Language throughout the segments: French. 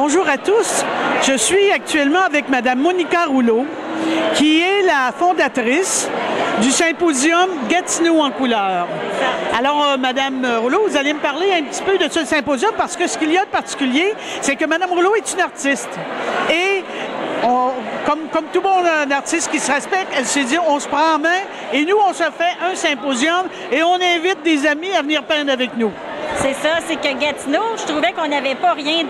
Bonjour à tous. Je suis actuellement avec Mme Monica Rouleau, qui est la fondatrice du symposium Gatineau en couleur. Alors, Mme Rouleau, vous allez me parler un petit peu de ce symposium parce que ce qu'il y a de particulier, c'est que Mme Rouleau est une artiste. Et comme tout bon artiste qui se respecte, elle s'est dit, on se prend en main et nous, on se fait un symposium et on invite des amis à venir peindre avec nous. C'est ça, c'est que Gatineau, je trouvais qu'on n'avait pas rien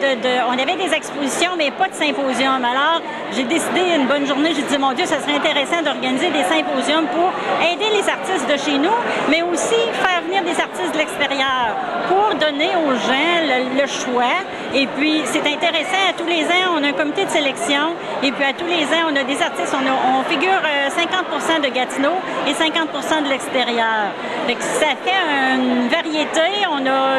on avait des expositions, mais pas de symposium. Alors, j'ai décidé une bonne journée, j'ai dit, mon Dieu, ça serait intéressant d'organiser des symposiums pour aider les artistes de chez nous, mais aussi faire venir des artistes de l'extérieur pour donner aux gens le choix. Et puis, c'est intéressant, à tous les ans, on a un comité de sélection, et puis à tous les ans, on a des artistes, on figure 50% de Gatineau et 50% de l'extérieur. Ça fait une variété, on a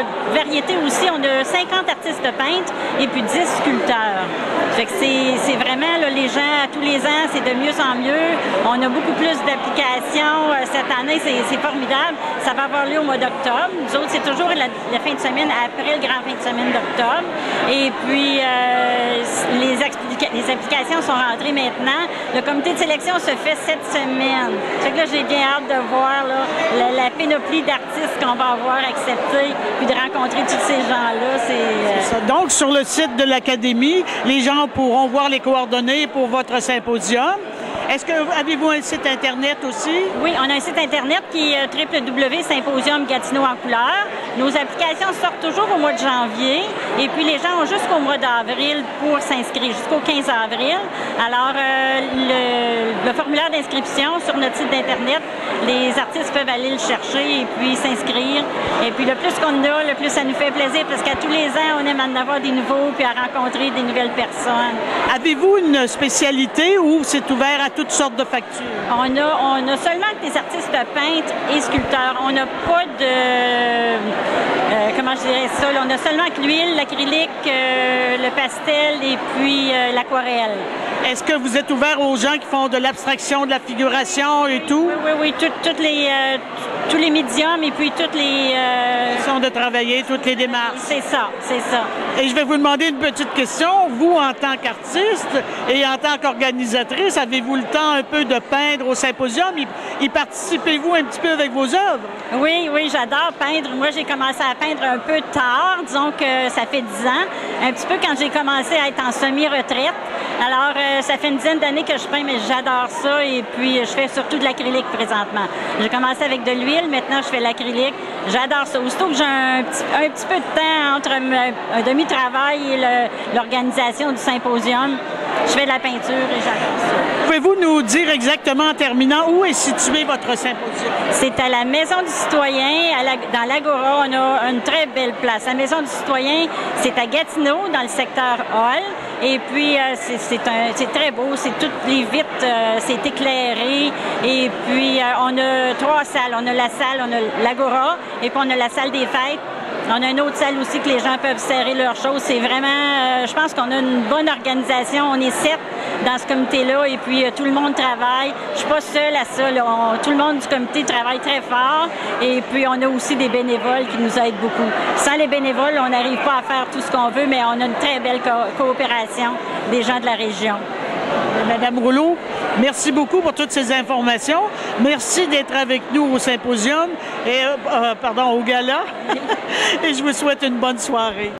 aussi, on a 50 artistes peintres et puis 10 sculpteurs. Fait que c'est vraiment, là, les gens, tous les ans, c'est de mieux en mieux. On a beaucoup plus d'applications. Cette année, c'est formidable. Ça va avoir lieu au mois d'octobre. Nous autres, c'est toujours la fin de semaine, après le grand fin de semaine d'octobre. Et puis, les applications sont rentrées maintenant. Le comité de sélection se fait cette semaine. Fait que là, j'ai bien hâte de voir là, la panoplie d'artistes qu'on va avoir acceptés, puis de rencontrer tous ces gens-là. Donc, sur le site de l'Académie, les gens pourront voir les coordonnées pour votre symposium. Est-ce que avez-vous un site Internet aussi? Oui, on a un site Internet qui est www.symposium Gatineau en couleur. Nos applications sortent toujours au mois de janvier et puis les gens ont jusqu'au mois d'avril pour s'inscrire, jusqu'au 15 avril. Alors, le formulaire d'inscription sur notre site d'Internet, les artistes peuvent aller le chercher et puis s'inscrire. Et puis, le plus qu'on a, le plus ça nous fait plaisir parce qu'à tous les ans, on aime en avoir des nouveaux puis à rencontrer des nouvelles personnes. Avez-vous une spécialité ou c'est ouvert à toutes sortes de factures? On a seulement des artistes peintres et sculpteurs. On n'a pas de... comment je dirais ça? On a seulement l'huile, l'acrylique, le pastel et puis l'aquarelle. Est-ce que vous êtes ouvert aux gens qui font de l'abstraction, de la figuration et tout? Oui. Tous les médiums et puis toutes les... façons de travailler, toutes les démarches. C'est ça. Et je vais vous demander une petite question. Vous, en tant qu'artiste et en tant qu'organisatrice, avez-vous le temps un peu de peindre au symposium? Y participez-vous un petit peu avec vos œuvres? Oui, j'adore peindre. Moi, j'ai commencé à peindre un peu tard, disons que ça fait 10 ans. Un petit peu quand j'ai commencé à être en semi-retraite. Alors, ça fait une dizaine d'années que je peins, mais j'adore ça. Et puis, je fais surtout de l'acrylique présentement. J'ai commencé avec de l'huile, maintenant je fais l'acrylique. J'adore ça. Aussitôt que j'ai un petit peu de temps entre un demi-travail et l'organisation du symposium, je fais de la peinture et j'adore ça. Pouvez-vous nous dire exactement en terminant où est situé votre symposium? C'est à la Maison du Citoyen, dans l'Agora. On a une très belle place. La Maison du Citoyen, c'est à Gatineau, dans le secteur Hall. Et puis, c'est très beau. C'est toutes les vitres, c'est éclairé. Et puis, on a 3 salles. On a la salle, on a l'Agora, et puis on a la salle des fêtes. On a une autre salle aussi que les gens peuvent serrer leurs choses. C'est vraiment, je pense qu'on a une bonne organisation. On est 7 dans ce comité-là et puis tout le monde travaille. Je suis pas seule à ça. Là. Tout le monde du comité travaille très fort et puis on a aussi des bénévoles qui nous aident beaucoup. Sans les bénévoles, on n'arrive pas à faire tout ce qu'on veut, mais on a une très belle coopération des gens de la région. Madame Rouleau, merci beaucoup pour toutes ces informations. Merci d'être avec nous au symposium, et, au gala. Et je vous souhaite une bonne soirée.